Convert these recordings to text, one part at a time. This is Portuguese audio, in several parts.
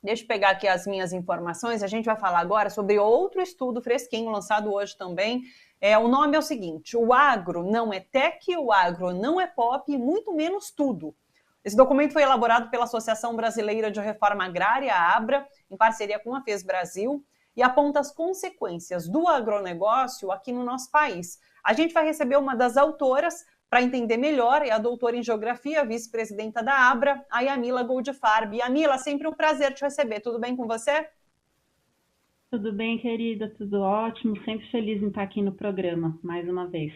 Deixa eu pegar aqui as minhas informações. A gente vai falar agora sobre outro estudo fresquinho, lançado hoje também. O nome é o seguinte: o agro não é tech, o agro não é pop, e muito menos tudo. Esse documento foi elaborado pela Associação Brasileira de Reforma Agrária, a ABRA, em parceria com a FES Brasil, e aponta as consequências do agronegócio aqui no nosso país. A gente vai receber uma das autoras para entender melhor, é a doutora em Geografia, vice-presidenta da ABRA, a Yamila Goldfarb. Yamila, sempre um prazer te receber. Tudo bem com você? Tudo bem, querida, tudo ótimo. Sempre feliz em estar aqui no programa, mais uma vez.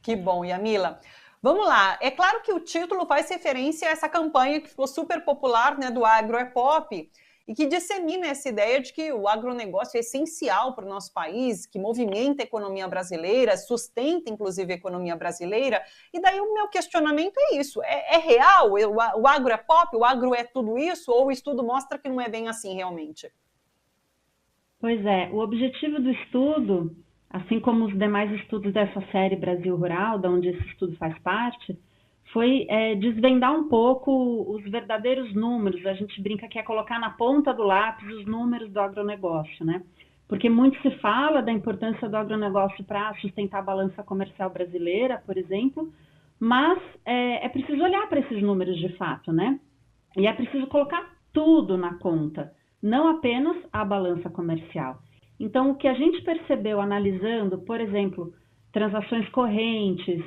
Que bom, Yamila. Vamos lá. É claro que o título faz referência a essa campanha que ficou super popular, né, do Agro é Pop, e que dissemina essa ideia de que o agronegócio é essencial para o nosso país, que movimenta a economia brasileira, sustenta, inclusive, a economia brasileira. E daí o meu questionamento é isso: é real? O agro é pop? O agro é tudo isso? Ou o estudo mostra que não é bem assim realmente? Pois é, o objetivo do estudo, assim como os demais estudos dessa série Brasil Rural, da onde esse estudo faz parte, foi desvendar um pouco os verdadeiros números. A gente brinca que é colocar na ponta do lápis os números do agronegócio, né? Porque muito se fala da importância do agronegócio para sustentar a balança comercial brasileira, por exemplo, mas é preciso olhar para esses números de fato, né? E é preciso colocar tudo na conta, não apenas a balança comercial. Então, o que a gente percebeu analisando, por exemplo, transações correntes,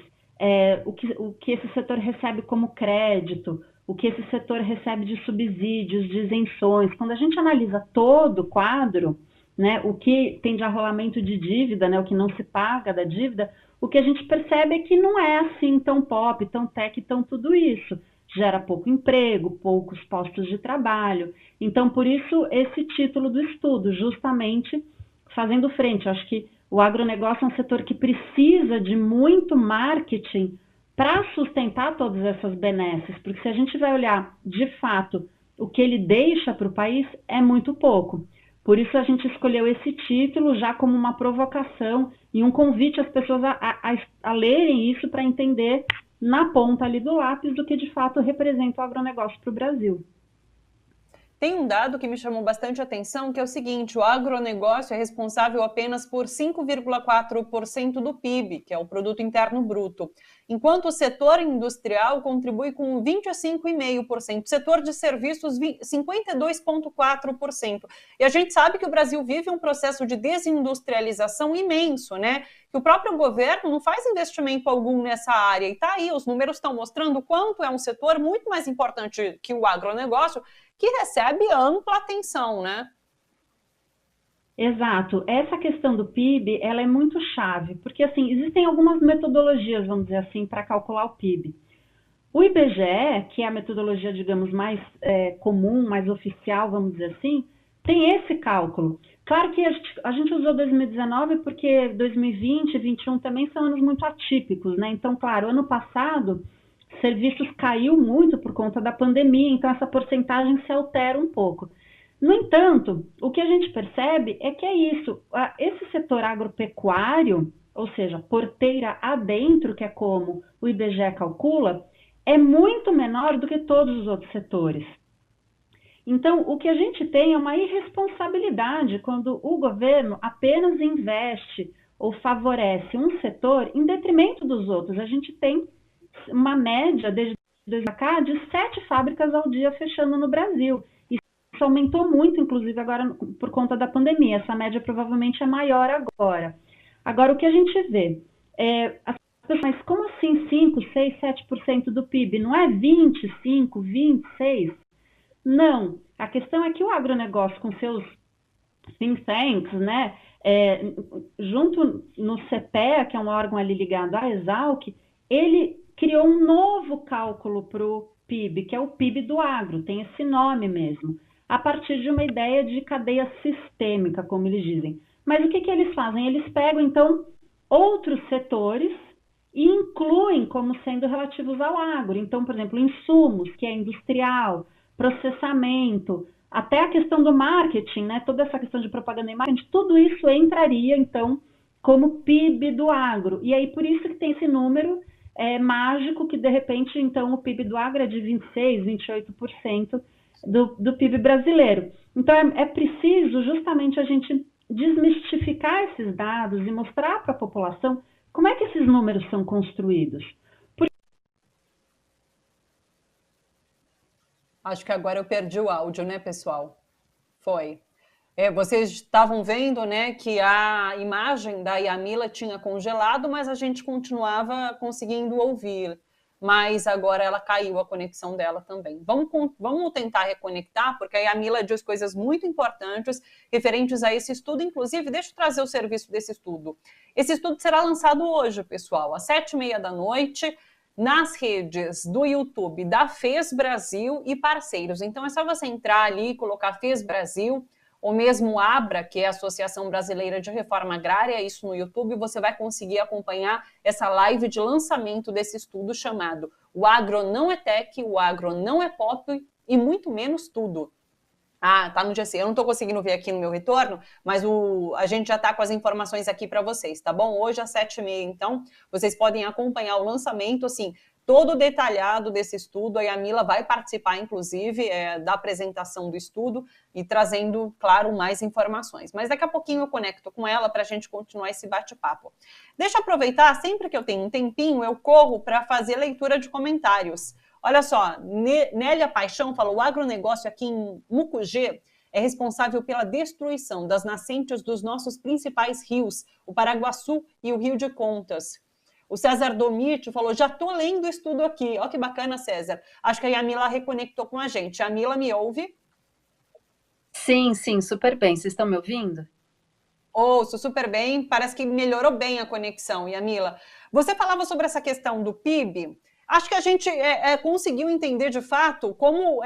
o que esse setor recebe como crédito, o que esse setor recebe de subsídios, de isenções, quando a gente analisa todo o quadro, né, o que tem de arrolamento de dívida, né, o que não se paga da dívida, o que a gente percebe é que não é assim tão pop, tão tech, tão tudo isso. Gera pouco emprego, poucos postos de trabalho. Então, por isso, esse título do estudo, justamente fazendo frente. Eu acho que o agronegócio é um setor que precisa de muito marketing para sustentar todas essas benesses, porque se a gente vai olhar, de fato, o que ele deixa para o país, é muito pouco. Por isso a gente escolheu esse título já como uma provocação e um convite às pessoas a lerem isso para entender na ponta ali do lápis do que de fato representa o agronegócio para o Brasil. Tem um dado que me chamou bastante atenção, que é o seguinte: o agronegócio é responsável apenas por 5,4% do PIB, que é o Produto Interno Bruto, enquanto o setor industrial contribui com 25,5%, o setor de serviços 52,4%. E a gente sabe que o Brasil vive um processo de desindustrialização imenso, né? Que o próprio governo não faz investimento algum nessa área. E tá aí, os números estão mostrando o quanto é um setor muito mais importante que o agronegócio, que recebe ampla atenção, né? Exato. Essa questão do PIB, ela é muito chave, porque assim, existem algumas metodologias, vamos dizer assim, para calcular o PIB. O IBGE, que é a metodologia, digamos, mais comum, mais oficial, vamos dizer assim, tem esse cálculo. Claro que a gente usou 2019 porque 2020 e 2021 também são anos muito atípicos, né? Então, claro, ano passado, serviços caiu muito por conta da pandemia, então essa porcentagem se altera um pouco. No entanto, o que a gente percebe é que é isso, esse setor agropecuário, ou seja, porteira adentro, que é como o IBGE calcula, é muito menor do que todos os outros setores. Então, o que a gente tem é uma irresponsabilidade quando o governo apenas investe ou favorece um setor em detrimento dos outros. A gente tem uma média desde 2000 de 7 fábricas ao dia fechando no Brasil. Isso aumentou muito, inclusive, agora por conta da pandemia. Essa média provavelmente é maior agora. Agora, o que a gente vê as pessoas, mas como assim 5, 6, 7% do PIB? Não é 25, 26? Não. A questão é que o agronegócio, com seus think tanks, né, junto no CPEA, que é um órgão ali ligado à Exalc, ele criou um novo cálculo para o PIB, que é o PIB do agro, tem esse nome mesmo, a partir de uma ideia de cadeia sistêmica, como eles dizem. Mas o que eles fazem? Eles pegam, então, outros setores e incluem como sendo relativos ao agro. Então, por exemplo, insumos, que é industrial, processamento, até a questão do marketing, né? Toda essa questão de propaganda e marketing, tudo isso entraria, então, como PIB do agro. E aí, por isso que tem esse número mágico, que de repente, então, o PIB do agro é de 26%, 28%, do PIB brasileiro. Então, é preciso justamente a gente desmistificar esses dados e mostrar para a população como é que esses números são construídos. Acho que agora eu perdi o áudio, né, pessoal? Foi. Vocês estavam vendo, né, que a imagem da Yamila tinha congelado, mas a gente continuava conseguindo ouvir. Mas agora ela caiu a conexão dela também. Vamos tentar reconectar, porque a Yamila diz coisas muito importantes referentes a esse estudo. Inclusive, deixa eu trazer o serviço desse estudo. Esse estudo será lançado hoje, pessoal, às 7h30 nas redes do YouTube da FES Brasil e parceiros. Então é só você entrar ali e colocar FES Brasil, ou mesmo ABRA, que é a Associação Brasileira de Reforma Agrária, isso no YouTube, você vai conseguir acompanhar essa live de lançamento desse estudo chamado O Agro Não é Tech, o Agro Não é Pop e muito menos tudo. Tá no GC. Eu não estou conseguindo ver aqui no meu retorno, mas a gente já está com as informações aqui para vocês, tá bom? Hoje às 7h30, então, vocês podem acompanhar o lançamento, assim, todo detalhado desse estudo. A Yamila vai participar, inclusive, da apresentação do estudo e trazendo, claro, mais informações. Mas daqui a pouquinho eu conecto com ela para a gente continuar esse bate-papo. Deixa eu aproveitar, sempre que eu tenho um tempinho, eu corro para fazer leitura de comentários. Olha só, Nélia Paixão falou: o agronegócio aqui em Mucugê é responsável pela destruição das nascentes dos nossos principais rios, o Paraguaçu e o Rio de Contas. O César Domite falou: já estou lendo o estudo aqui. Olha que bacana, César. Acho que a Yamila reconectou com a gente. A Yamila me ouve? Sim, super bem. Vocês estão me ouvindo? Ouço super bem. Parece que melhorou bem a conexão, Yamila. Você falava sobre essa questão do PIB. Acho que a gente conseguiu entender de fato como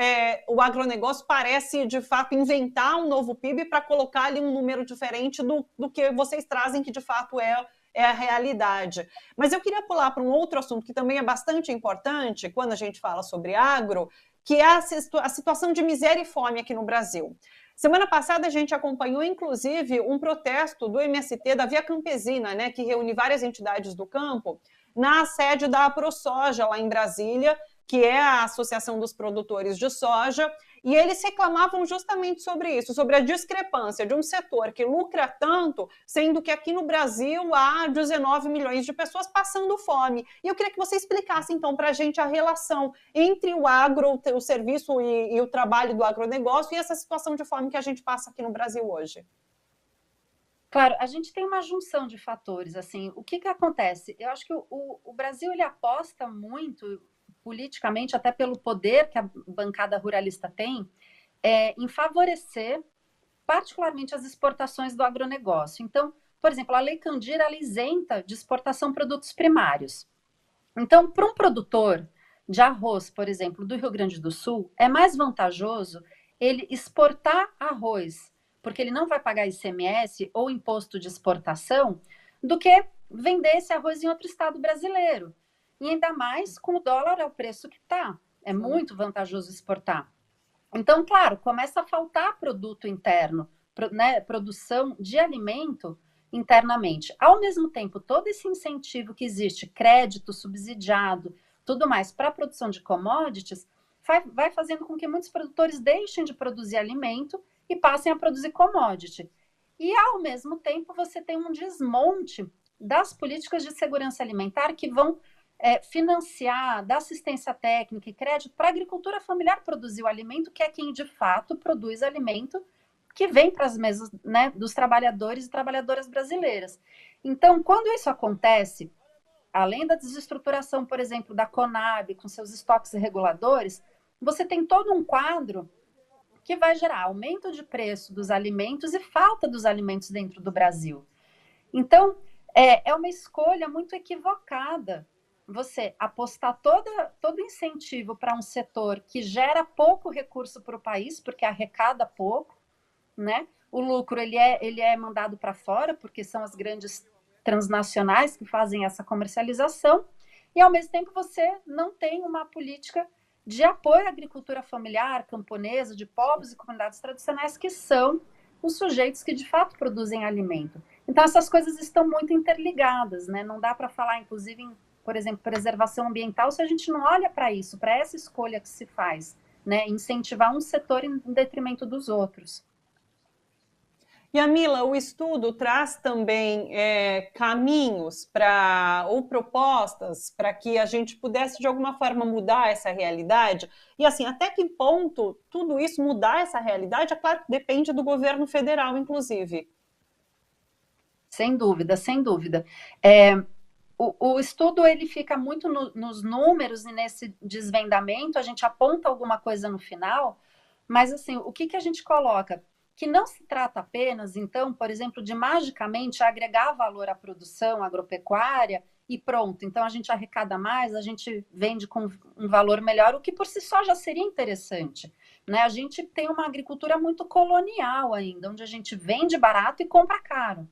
o agronegócio parece de fato inventar um novo PIB para colocar ali um número diferente do que vocês trazem, que de fato é a realidade. Mas eu queria pular para um outro assunto que também é bastante importante quando a gente fala sobre agro, que é a situação de miséria e fome aqui no Brasil. Semana passada a gente acompanhou, inclusive, um protesto do MST, da Via Campesina, né, que reúne várias entidades do campo, na sede da AproSoja, lá em Brasília, que é a Associação dos Produtores de Soja, e eles reclamavam justamente sobre isso, sobre a discrepância de um setor que lucra tanto, sendo que aqui no Brasil há 19 milhões de pessoas passando fome. E eu queria que você explicasse, então, para a gente a relação entre o agro, o serviço e o trabalho do agronegócio e essa situação de fome que a gente passa aqui no Brasil hoje. Claro, a gente tem uma junção de fatores, assim, o que acontece? Eu acho que o Brasil, ele aposta muito, politicamente, até pelo poder que a bancada ruralista tem, em favorecer, particularmente, as exportações do agronegócio. Então, por exemplo, a Lei Candir, ela isenta de exportação produtos primários. Então, para um produtor de arroz, por exemplo, do Rio Grande do Sul, é mais vantajoso ele exportar arroz, porque ele não vai pagar ICMS ou imposto de exportação, do que vender esse arroz em outro estado brasileiro. E ainda mais com o dólar ao preço que está. É muito vantajoso exportar. Então, claro, começa a faltar produto interno, né, produção de alimento internamente. Ao mesmo tempo, todo esse incentivo que existe, crédito subsidiado, tudo mais, para a produção de commodities, vai fazendo com que muitos produtores deixem de produzir alimento e passem a produzir commodity. E, ao mesmo tempo, você tem um desmonte das políticas de segurança alimentar que vão financiar, dar assistência técnica e crédito para a agricultura familiar produzir o alimento, que é quem, de fato, produz alimento que vem para as mesas, né, dos trabalhadores e trabalhadoras brasileiras. Então, quando isso acontece, além da desestruturação, por exemplo, da Conab, com seus estoques reguladores, você tem todo um quadro que vai gerar aumento de preço dos alimentos e falta dos alimentos dentro do Brasil. Então, é uma escolha muito equivocada você apostar todo incentivo para um setor que gera pouco recurso para o país, porque arrecada pouco, né? O lucro ele é mandado para fora, porque são as grandes transnacionais que fazem essa comercialização, e ao mesmo tempo você não tem uma política de apoio à agricultura familiar, camponesa, de povos e comunidades tradicionais, que são os sujeitos que de fato produzem alimento. Então essas coisas estão muito interligadas, né? Não dá para falar, inclusive, por exemplo, preservação ambiental, se a gente não olha para isso, para essa escolha que se faz né? Incentivar um setor em detrimento dos outros. Yamila, o estudo traz também caminhos ou propostas para que a gente pudesse, de alguma forma, mudar essa realidade? E, assim, até que ponto tudo isso, mudar essa realidade, é claro que depende do governo federal, inclusive. Sem dúvida, sem dúvida. O estudo ele fica muito nos números e nesse desvendamento, a gente aponta alguma coisa no final, mas assim, o que a gente coloca? Que não se trata apenas, então, por exemplo, de magicamente agregar valor à produção agropecuária e pronto, então a gente arrecada mais, a gente vende com um valor melhor, o que por si só já seria interessante, né? A gente tem uma agricultura muito colonial ainda, onde a gente vende barato e compra caro.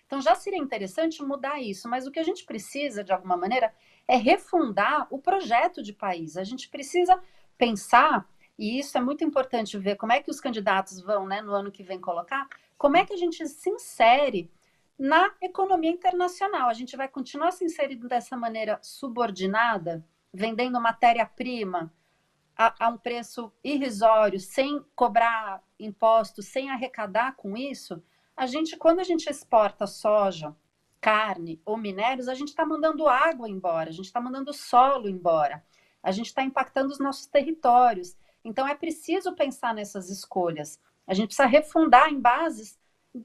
Então já seria interessante mudar isso, mas o que a gente precisa, de alguma maneira, é refundar o projeto de país. A gente precisa pensar, e isso é muito importante ver como é que os candidatos vão, né, no ano que vem colocar, como é que a gente se insere na economia internacional. A gente vai continuar se inserindo dessa maneira subordinada, vendendo matéria-prima a um preço irrisório, sem cobrar impostos, sem arrecadar com isso. Quando a gente exporta soja, carne ou minérios, a gente está mandando água embora, a gente está mandando solo embora, a gente está impactando os nossos territórios. Então é preciso pensar nessas escolhas. A gente precisa refundar em bases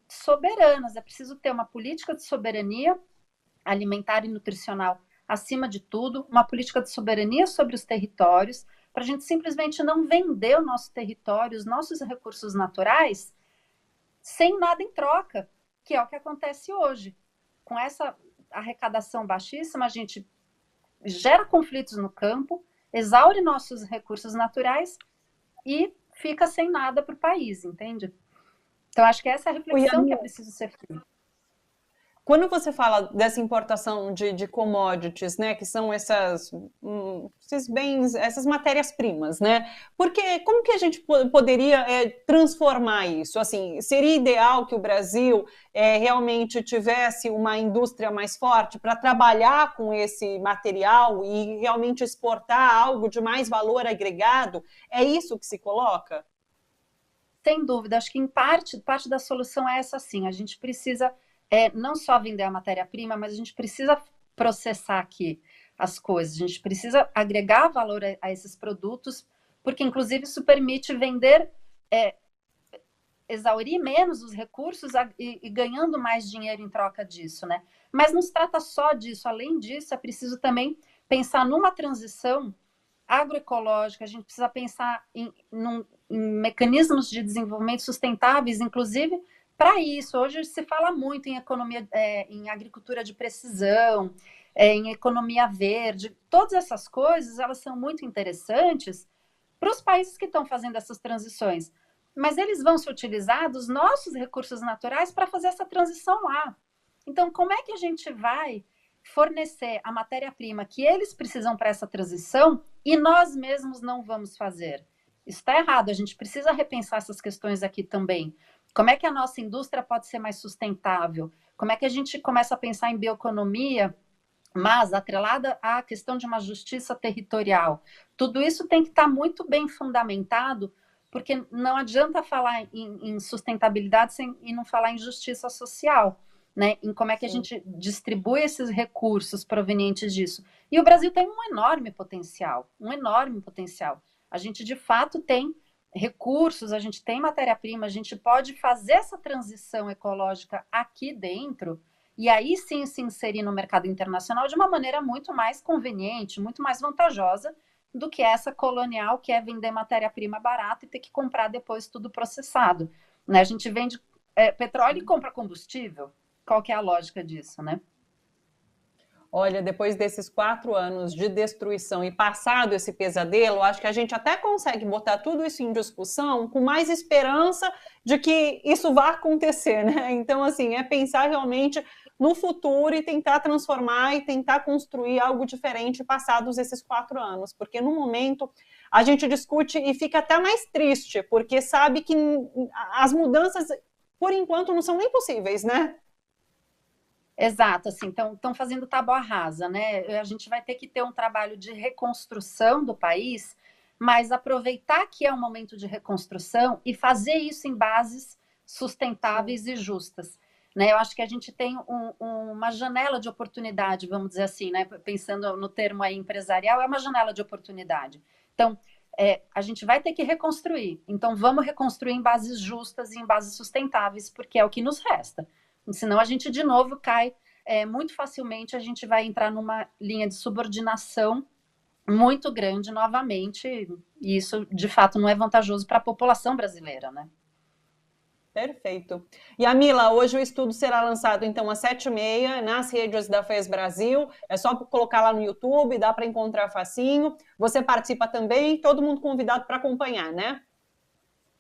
soberanas, é preciso ter uma política de soberania alimentar e nutricional acima de tudo, uma política de soberania sobre os territórios, para a gente simplesmente não vender o nosso território, os nossos recursos naturais, sem nada em troca, que é o que acontece hoje. Com essa arrecadação baixíssima, a gente gera conflitos no campo, exaure nossos recursos naturais e fica sem nada para o país, entende? Então, acho que essa é a reflexão que é preciso ser feita. Quando você fala dessa importação de commodities, né, que são esses bens, essas matérias-primas, né? Porque como que a gente poderia transformar isso? Assim, seria ideal que o Brasil realmente tivesse uma indústria mais forte para trabalhar com esse material e realmente exportar algo de mais valor agregado? É isso que se coloca? Sem dúvida, acho que em parte da solução é essa sim. A gente precisa não só vender a matéria-prima, mas a gente precisa processar aqui as coisas, a gente precisa agregar valor a esses produtos, porque inclusive isso permite vender, exaurir menos os recursos e ganhando mais dinheiro em troca disso, né? Mas não se trata só disso, além disso, é preciso também pensar numa transição agroecológica, a gente precisa pensar em mecanismos de desenvolvimento sustentáveis, inclusive para isso. Hoje se fala muito em economia, em agricultura de precisão, em economia verde. Todas essas coisas, elas são muito interessantes para os países que estão fazendo essas transições. Mas eles vão se utilizar dos nossos recursos naturais para fazer essa transição lá. Então, como é que a gente vai fornecer a matéria-prima que eles precisam para essa transição e nós mesmos não vamos fazer? Isso está errado, a gente precisa repensar essas questões aqui também. Como é que a nossa indústria pode ser mais sustentável? Como é que a gente começa a pensar em bioeconomia, mas atrelada à questão de uma justiça territorial? Tudo isso tem que estar muito bem fundamentado, porque não adianta falar em sustentabilidade e não falar em justiça social, né? Em como é que a gente distribui esses recursos provenientes disso. E o Brasil tem um enorme potencial, um enorme potencial. A gente, de fato, tem recursos, a gente tem matéria-prima, a gente pode fazer essa transição ecológica aqui dentro e aí sim se inserir no mercado internacional de uma maneira muito mais conveniente, muito mais vantajosa do que essa colonial, que é vender matéria-prima barata e ter que comprar depois tudo processado, né? A gente vende petróleo e compra combustível. Qual que é a lógica disso, né? Olha, depois desses 4 anos de destruição e passado esse pesadelo, acho que a gente até consegue botar tudo isso em discussão com mais esperança de que isso vá acontecer, né? Então, assim, é pensar realmente no futuro e tentar transformar e tentar construir algo diferente passados esses 4 anos, porque no momento a gente discute e fica até mais triste, porque sabe que as mudanças, por enquanto, não são nem possíveis, né? Exato, assim, estão fazendo tábua rasa, né? A gente vai ter que ter um trabalho de reconstrução do país, mas aproveitar que é um momento de reconstrução e fazer isso em bases sustentáveis e justas. Né? Eu acho que a gente tem uma janela de oportunidade, vamos dizer assim, né? Pensando no termo aí empresarial, é uma janela de oportunidade. Então, a gente vai ter que reconstruir. Então, vamos reconstruir em bases justas e em bases sustentáveis, porque é o que nos resta. Senão, a gente, de novo, cai muito facilmente, a gente vai entrar numa linha de subordinação muito grande novamente, e isso, de fato, não é vantajoso para a população brasileira, né? Perfeito. E a Mila, hoje o estudo será lançado então às 7h30 nas redes da FES Brasil. É só colocar lá no YouTube, dá para encontrar facinho. Você participa também, todo mundo convidado para acompanhar, né?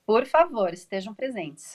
Por favor, estejam presentes.